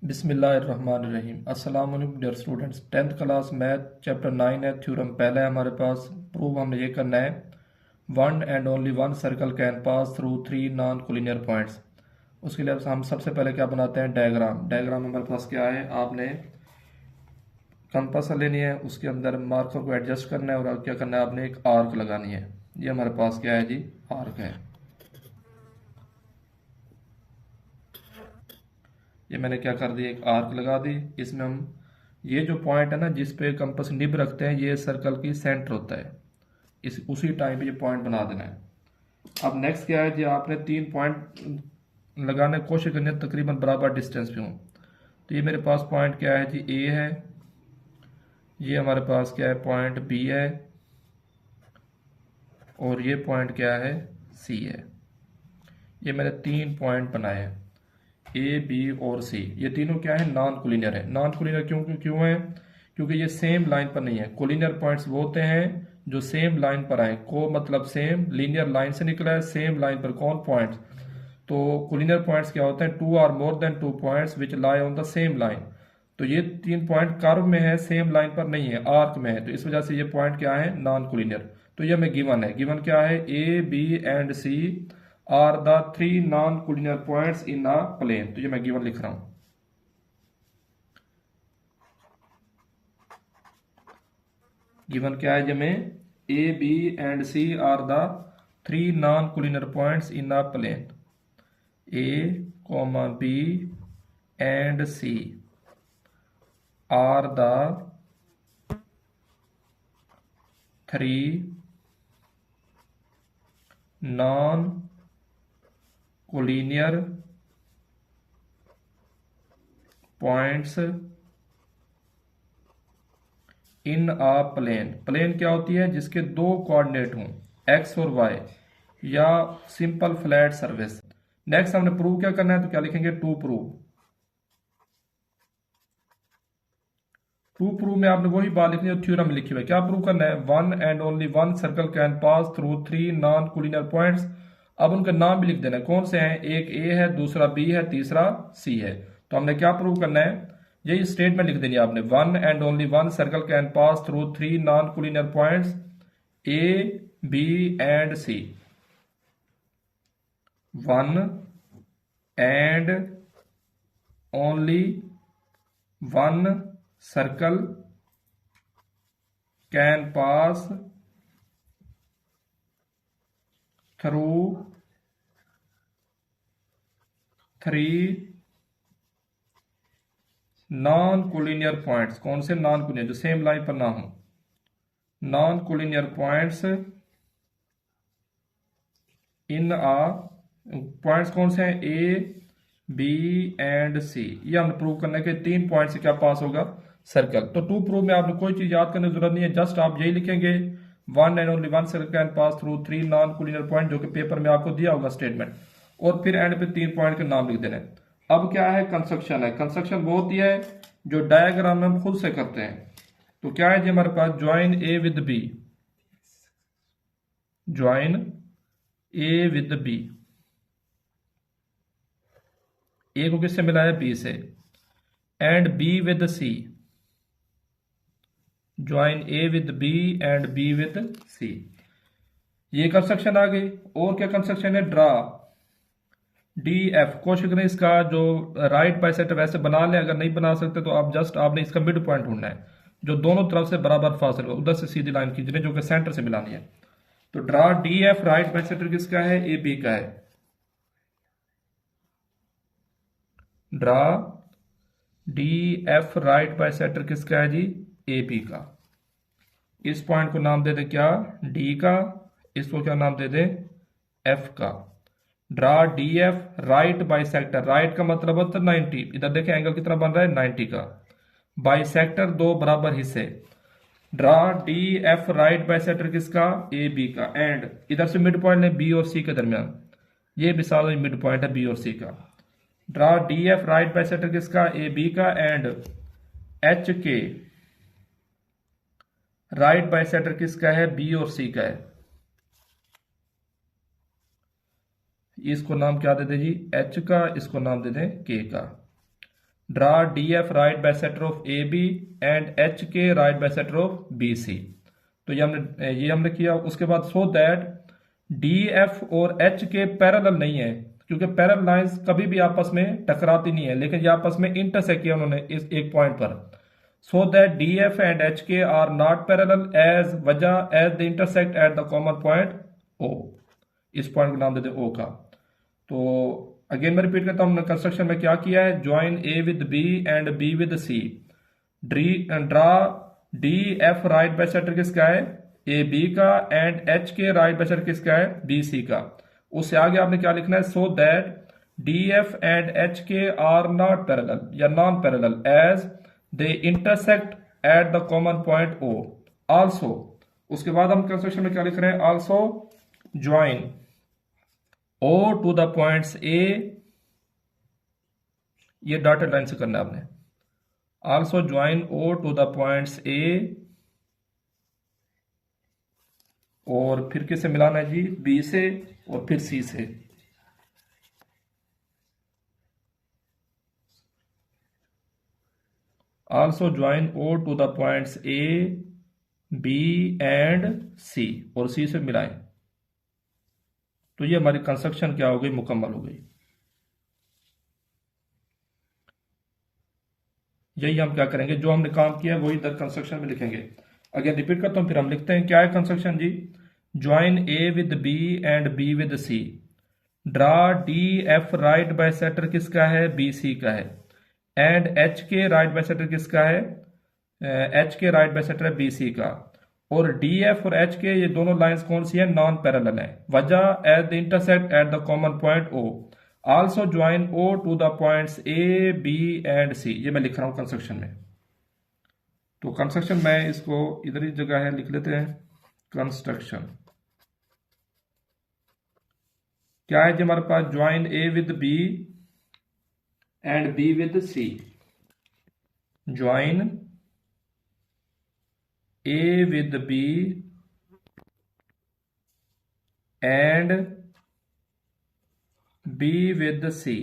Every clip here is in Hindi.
बिस्मिल्लाहिर्रहमानिर्रहीम। अस्सलाम वालेकुम dear students. 10th class math chapter 9 है, थ्योरम पहला है हमारे पास। प्रूव हमने ये करना है, one and only one circle can pass through three non collinear points. उसके लिए हम सबसे पहले क्या बनाते हैं, डायग्राम। डायग्राम हमारे पास क्या है, आपने कंपास लेनी है, उसके अंदर मार्कर को एडजस्ट करना है और क्या करना है, आपने एक आर्क लगानी है। ये हमारे पास क्या है जी, आर्क है। ये मैंने क्या कर दी, एक आर्क लगा दी। इसमें हम ये जो पॉइंट है ना जिस पे कंपास निब रखते हैं, ये सर्कल की सेंटर होता है। इस उसी टाइम पे ये पॉइंट बना देना है। अब नेक्स्ट क्या है जी, आपने 3 पॉइंट लगाने की कोशिश करनी है, तकरीबन बराबर डिस्टेंस पे हो। तो ये मेरे पास पॉइंट क्या है जी, ए है। ये हमारे पास क्या है, पॉइंट बी है। और ये पॉइंट क्या है, सी है। ये मैंने 3 पॉइंट बनाए हैं, ए बी और सी। ये तीनों क्या है, नॉन कोलिनियर है। नॉन कोलिनियर क्यों क्यों है, क्योंकि ये सेम लाइन पर नहीं है। कोलिनियर पॉइंट्स वो होते हैं जो सेम लाइन पर आए। को मतलब सेम लीनियर लाइन से निकला है, सेम लाइन पर कौन पॉइंट्स। तो कोलिनियर पॉइंट्स क्या होते हैं, 2 or more than 2 points which lie on the same line. तो ये 3 पॉइंट कर्व में है, सेम लाइन पर नहीं है, आर्क में है। तो इस वजह से ये पॉइंट क्या है, नॉन कोलिनियर। तो ये हमें गिवन है। गिवन क्या है, A B and C are the 3 non collinear points in a plane. तो ये मैं गिवन लिख रहा हूं। गिवन क्या है, हमें A B and C are the 3 non collinear points in a plane. A comma B and C are the 3 non collinear points in a plane. Plane क्या होती है, जिसके 2 कोऑर्डिनेट हों, एक्स और वाई, या सिंपल फ्लैट सरफेस। नेक्स्ट हमने प्रूव क्या करना है, तो क्या लिखेंगे, टू प्रूव। टू प्रूव में आपने वही बात लिखनी है जो थ्योरम में लिखी हुई है। क्या प्रूव करना है, one and only one circle can pass through 3 non collinear points. अब उनका नाम भी लिख देना है, कौन से हैं, एक ए है, दूसरा बी है, तीसरा सी है। तो हमने क्या प्रूव करना है, यही स्टेटमेंट लिख देनी है आपने, one and only one circle can pass through 3 non collinear points A B and C. One and only one circle can pass through 3 non collinear points. कौन से नॉन-कोलिनियर, जो सेम लाइन पर ना हो। Non collinear points in a, points कौन से हैं, ए बी एंड सी। ये हमने प्रूव करना है कि 3 पॉइंट से क्या पास होगा, सर्कल। तो टू प्रूव में आपने कोई चीज याद करने की जरूरत नहीं है, जस्ट आप यही लिखेंगे, one and only one circle can pass through 3 non-collinear point, जो कि पेपर में आपको दिया होगा स्टेटमेंट। और फिर एंड पे 3 पॉइंट के नाम लिख देने। अब क्या है, कंस्ट्रक्शन है। कंस्ट्रक्शन वो होती है जो डायग्राम में हम खुद से करते हैं। तो क्या है जी, हमारे पास join A with B, join A with B. A को किससे मिलाया, बी से। And B with C, join A with B and B with C. ये कंस्ट्रक्शन आ गई। और क्या कंस्ट्रक्शन है, ड्रा डी एफ। कोशिश करें इसका जो राइट बाइसेक्टर वैसे बना लें, अगर नहीं बना सकते तो आप जस्ट आपने इसका मिड पॉइंट ढूंढना है, जो दोनों तरफ से बराबर फासले हो, उधर से सीधी लाइन खींचनी, जो कि सेंटर से मिलानी है। तो draw D F, right bisector किसका है, ए बी का है। Draw D F, right bisector किसका है जी, ए बी का। इस पॉइंट को नाम दे दे क्या, डी का। इसको क्या नाम दे दे, एफ का। Draw D F right bisector, right का मतलब होता है 90। इधर देखें एंगल कितना बन रहा है, 90 का। बाइसेक्टर 2 बराबर हिस्से। Draw D F right bisector किसका, ए बी का। एंड इधर से मिड पॉइंट है बी और सी के दरमियान, ये भी सारा मिड पॉइंट है बी और सी का। Draw D F right bisector किसका, ए बी का। And H K right bisector किसका है, बी और सी का है। इसको नाम क्या दे दें जी, एच का, इसको नाम दे दें के का। Draw D F right bisector of A B and H K right bisector of B C. तो ये हमने किया। उसके बाद सो दैट डी एफ और एच के पैरेलल नहीं है, क्योंकि पैरेलल लाइंस कभी भी आपस में टकराती नहीं है, लेकिन ये आपस में इंटरसेक्ट किया उन्होंने इस एक पॉइंट पर। So that D F and H K are not parallel as वजह as they intersect at the common point O. इस पॉइंट का नाम देते ओ का। तो अगेन मैं रिपीट करता हूं, कंस्ट्रक्शन में क्या किया है, join A with B and B with C. Draw D F right bisector किसका है, ए बी का, and H K right bisector किसका है, बी सी का। उससे आगे आपने क्या लिखना है, so that D F and H K are not parallel या non parallel as they intersect at the common point O. Also, उसके बाद हम कंस्ट्रक्शन में क्या लिख रहे हैं, also join O to the points A, ये डॉटेड लाइन से करना है आपने। Also join O to the points A, और फिर किससे मिलाना है जी, बी से, और फिर सी से। Also join O to the points A B and C, और सी से मिलाएं। तो ये हमारी कंस्ट्रक्शन क्या हो गई, मुकम्मल हो गई। यही हम क्या करेंगे, जो हमने काम किया है वही इधर कंस्ट्रक्शन में लिखेंगे। अगेन रिपीट करता हूं, फिर हम लिखते हैं क्या है कंस्ट्रक्शन जी। Join A with B and B with C. Draw D F right bisector किसका है, बी सी का है, and H K right bisector किसका है, एच के राइट बाइसेक्टर है बी सी का। और डी एफ और एच के ये दोनों लाइंस कौन सी है, नॉन पैरेलल है, वजह at the intersect at the common point O. Also join O to the points A B and C. ये मैं लिख रहा हूं कंस्ट्रक्शन में। तो कंस्ट्रक्शन में इसको इधर ही जगह है, लिख लेते हैं कंस्ट्रक्शन। क्या है जी हमारे पास, join A with B and B with C. Join A with B and B with C.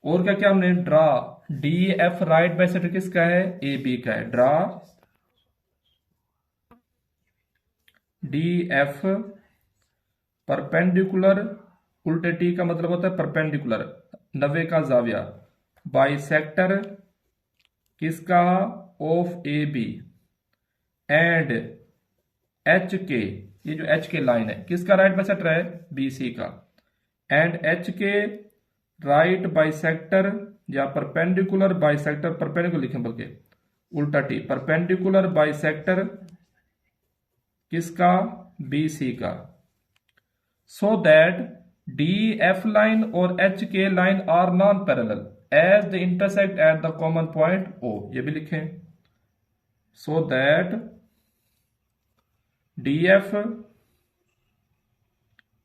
और क्या क्या हमने, draw D F right bisector किसका है, ए बी का है। ड्रा डी एफ परपेंडिकुलर, उल्टे टी का मतलब होता है परपेंडिकुलर, 90 का जाविया, बाइसेक्टर किसका, of A B, and H K, ये जो एच के लाइन है किसका राइट बाइसेक्टर है, बी सी का, and H K right bisector या परपेंडिकुलर बाइसेक्टर, परपेंडिकुलर लिखें बल्कि उल्टा टी, परपेंडिकुलर बाइसेक्टर किसका, बी सी का। So that D F line और H K line are non parallel as they intersect at the common point O. ये भी लिखें, so that D F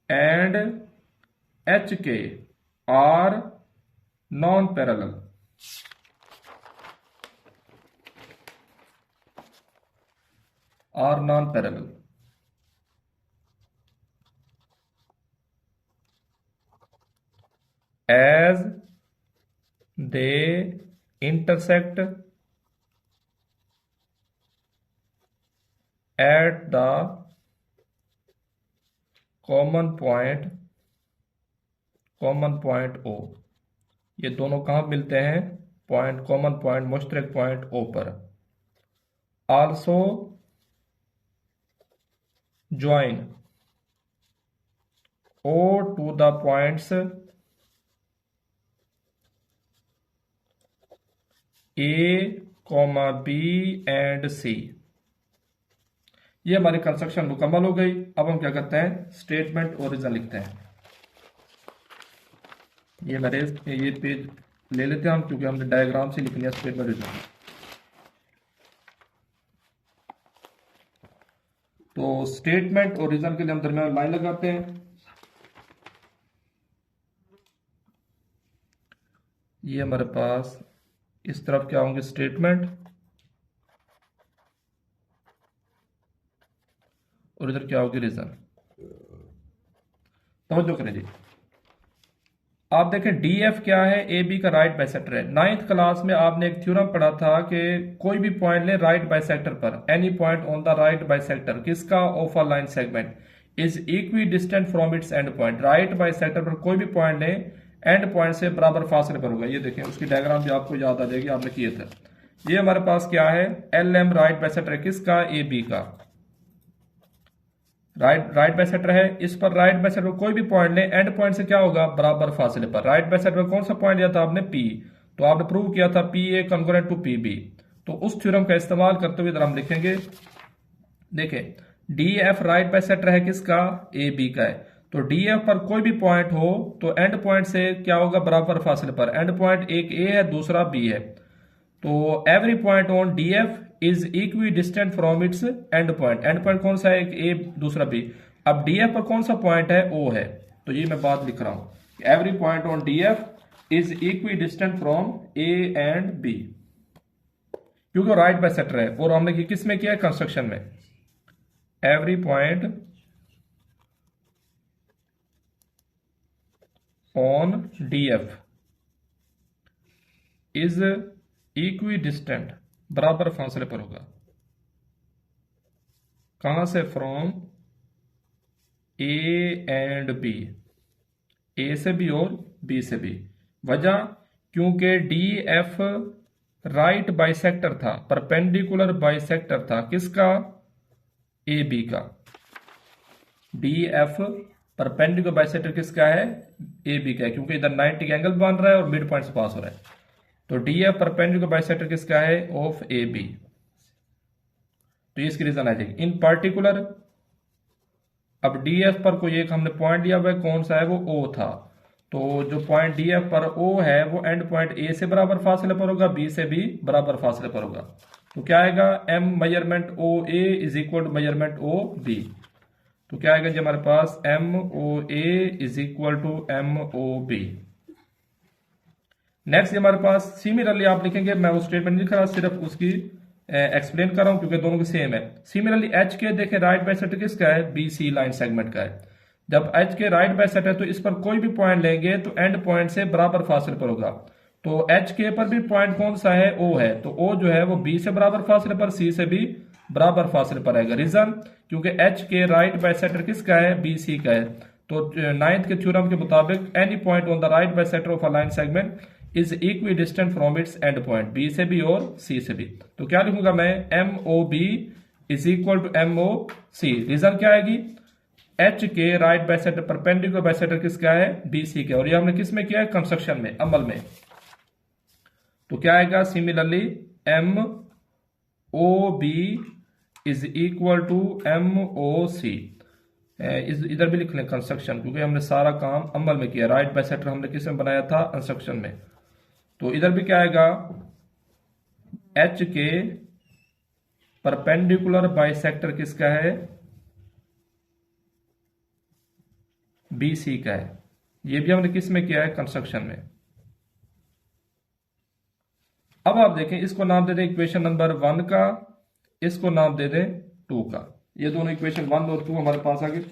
and H K are non parallel as they intersect at the common point O। ये दोनों कहाँ मिलते हैं, पॉइंट, कॉमन पॉइंट, मुश्तरक पॉइंट O पर। Also join O to the points A comma B and C. ये हमारी कंस्ट्रक्शन मुकम्मल हो गई। अब हम क्या करते हैं, स्टेटमेंट और रीजन लिखते हैं। ये पेज ले लेते हैं हम, क्योंकि हमने डायग्राम से लिखनी है स्टेटमेंट रीजन। तो स्टेटमेंट और रीजन के लिए हम दरमियान लाइन लगाते हैं। ये हमारे पास इस तरफ क्या होंगे, स्टेटमेंट, और इधर क्या होगी, रीजन। तवज्जो करें जी। आप देखें डी एफ क्या है, ए बी का राइट बाइसेक्टर है। नाइन्थ क्लास में आपने एक थ्योरम पढ़ा था कि कोई भी पॉइंट ले राइट बाइसेक्टर पर, any point on the right bisector किसका, of a line segment is equidistant from its end point. Right bisector पर कोई भी पॉइंट ले एंड पॉइंट से बराबर फासले पर होगा। ये देखें उसकी डायग्राम भी आपको याद आ जाएगी, आपने किए थे। ये हमारे पास क्या है, एल एम राइट बाइसेक्टर है किसका, ए बी का। राइट बाइसेक्टर है, इस पर राइट बाइसेक्टर कोई भी पॉइंट ले एंड पॉइंट से क्या होगा, बराबर फासले पर। राइट बाइसेक्टर कौन सा पॉइंट लिया था आपने, पी, तो आपने प्रूव किया था P A concurrent to P B. तो उस थ्योरम का इस्तेमाल करते हुए इधर हम लिखेंगे, देखें डी एफ राइट बाइसेक्टर है किसका, ए बी का है। तो डी एफ पर कोई भी पॉइंट हो तो एंड पॉइंट से क्या होगा, बराबर फासले पर। एंड पॉइंट एक ए है, दूसरा बी है। तो every point on D F is equidistant from its end point. And point कौन सा है, एक ए दूसरा बी। अब डी एफ पर कौन सा पॉइंट है, ओ है। तो ये मैं बात लिख रहा हूं, every point on D F is equidistant from A and B, क्योंकि राइट बाइसेक्टर है। और हमने किस में किया है, कंस्ट्रक्शन में। Every point on D F is equidistant, बराबर फासले पर होगा। कहां से, from A and B, A से भी और बी से भी। वजह, क्योंकि डी एफ राइट बाइसेक्टर था, परपेंडिकुलर बाइसेक्टर था किसका, ए बी का। डी एफ परपेंडिकुलर बाइसेक्टर किसका है, ए बी का है, क्योंकि इधर 90 एंगल बन रहा है और मिड पॉइंट से पास हो रहा है। तो डी एफ परपेंडिकुलर बाइसेक्टर किसका है, ऑफ ए बी। तो इसकी रीजन आ जाएगी इन पार्टिकुलर। अब डी एफ पर कोई एक हमने पॉइंट लिया हुआ है, कौन सा है, वो ओ था। तो जो पॉइंट डी एफ पर ओ है वो एंड पॉइंट ए से बराबर फासले पर होगा, बी से भी बराबर फासले पर होगा। तो क्या आएगा, M measurement O A is equal to measurement O B. तो क्या आएगा जी हमारे पास, M O A is equal to M O B. Next हमारे पास सिमिलरली आप लिखेंगे, मैं वो स्टेटमेंट नहीं लिख रहा, सिर्फ उसकी एक्सप्लेन कर रहा हूं क्योंकि दोनों के सेम है। सिमिलरली एच के देखें राइट बाइसेक्टर किसका है, बी सी लाइन सेगमेंट का है। जब एच के राइट बाइसेक्टर है तो इस पर कोई भी पॉइंट लेंगे तो एंड पॉइंट से बराबर फासले पर होगा। तो एच के पर भी पॉइंट कौन सा है, ओ है। तो ओ जो है वो बी से बराबर फासले पर, सी से भी बराबर फासले पर आएगा। रीजन, क्योंकि एच के राइट बाइसेक्टर किसका है, बी सी का है। तो नाइन्थ के थ्योरम के मुताबिक any point on the right bisector of a line segment is equidistant from its end point, B से भी और सी से भी। तो क्या लिखूंगा मैं, M O B is equal to M O C. Reason क्या आएगी, H K right bisector perpendicular bisector किसका है, बी सी का। और ये हमने किस में किया है, कंस्ट्रक्शन में, अमल में। तो क्या आएगा, similarly M O B is equal to M O C. इधर भी लिख लें कंस्ट्रक्शन, क्योंकि हमने सारा काम अमल में किया। राइट बाइसेक्टर हमने किस में बनाया था, कंस्ट्रक्शन में। तो इधर भी क्या आएगा, एच के परपेंडिकुलर बाइसेक्टर किसका है, बी सी का है। ये भी हमने किस में किया है, कंस्ट्रक्शन में। अब आप देखें, इसको नाम दे दें इक्वेशन नंबर 1 का, इसको नाम दे दें 2 का। ये दोनों इक्वेशन 1 और 2 हमारे पास आ गए।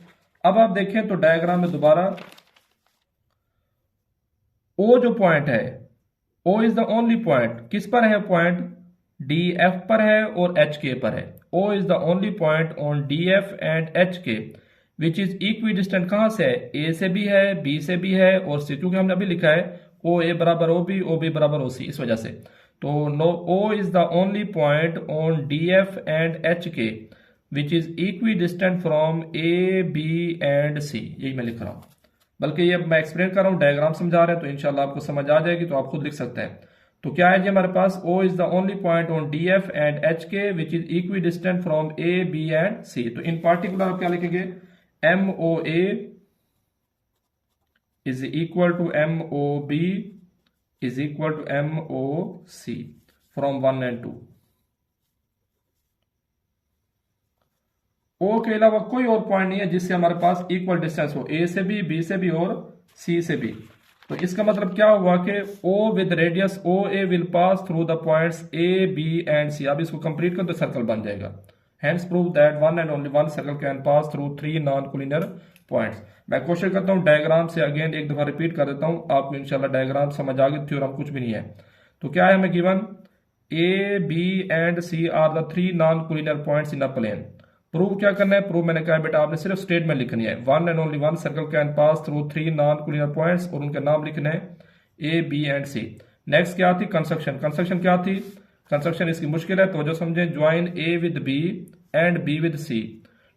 अब आप देखें तो डायग्राम में दोबारा ओ जो पॉइंट है, O is the only point, किस पर है पॉइंट, डी एफ पर है और एच के पर है। O is the only point on D F and H K which is equi distant, कहां से है, ए से भी है, बी से भी है और सी, क्योंकि हमने अभी लिखा है ओ ए बराबर ओ बी बराबर ओ सी, इस वजह से। तो no, O is the only point on D F and H K which is equidistant from A B and C. यही मैं लिख रहा हूं, बल्कि ये मैं एक्सप्लेन कर रहा हूं, डायग्राम समझा रहे हैं, तो इंशाल्लाह आपको समझ आ जाएगी, तो आप खुद लिख सकते हैं। तो क्या है जी हमारे पास, O is the only point on D F and H K which is equidistant from A B and C. तो इन पार्टिकुलर आप क्या लिखेंगे, M O A is equal to M O B is equal to M O C from 1 and 2। O के अलावा कोई और पॉइंट नहीं है जिससे हमारे पास इक्वल डिस्टेंस हो, ए से भी, बी से भी और सी से भी। तो इसका मतलब क्या हुआ कि O with radius O A will pass through the points A B and C. अब इसको कंप्लीट कर तो सर्कल बन जाएगा, Hence prove that one and only one circle can pass through three non-collinear points. मैं कोशिश करता हूँ डायग्राम से अगेन एक दफा रिपीट कर देता हूँ, आपको इंशाल्लाह डायग्राम समझ आ गई, थ्योरम कुछ भी नहीं है। तो क्या है हमें given, A B and C are the three non collinear points in a plane. Prove क्या करना है, प्रूव मैंने कहा बेटा आपने सिर्फ स्टेटमेंट लिखनी है, one and only one circle can pass through three non collinear points, और उनके नाम लिखने हैं A B and C. Next क्या थी, कंस्ट्रक्शन। कंस्ट्रक्शन क्या थी, कंस्ट्रक्शन इसकी मुश्किल है तो जो समझे, join A with B and B with C,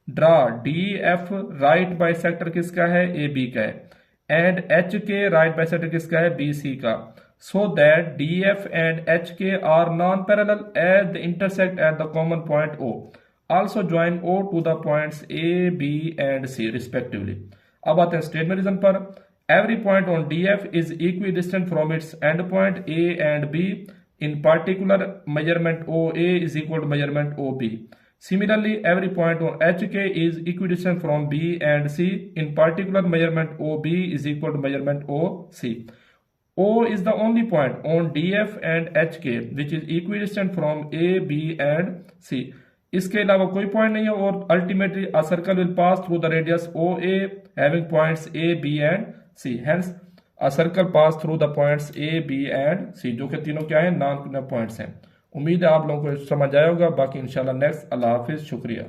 draw D F right bisector किसका है, ए बी का है, and H K right bisector किसका है, बी सी का, so that DF and HK are non-parallel as they intersect at the common point O. Also join O to the points A, B and C respectively. अब आते हैं स्टेटमेंटिज्म पर। Every point on DF is equidistant from its endpoint A and B. In particular, measurement OA is equal to measurement OB. Similarly, every point on HK is equidistant from B and C. In particular, measurement OB is equal to measurement OC. O is the only point on DF and HK which is equidistant from A, B and C. इसके अलावा कोई पॉइंट नहीं है, और ultimately a circle will pass through the radius OA having points A, B and C. Hence a circle pass through the points A, B and C, जो कि तीनों क्या है, नॉन पॉइंट्स हैं। उम्मीद है आप लोगों को समझ आया होगा। बाकी इंशाल्लाह नेक्स्ट। अल्लाह हाफिज, शुक्रिया।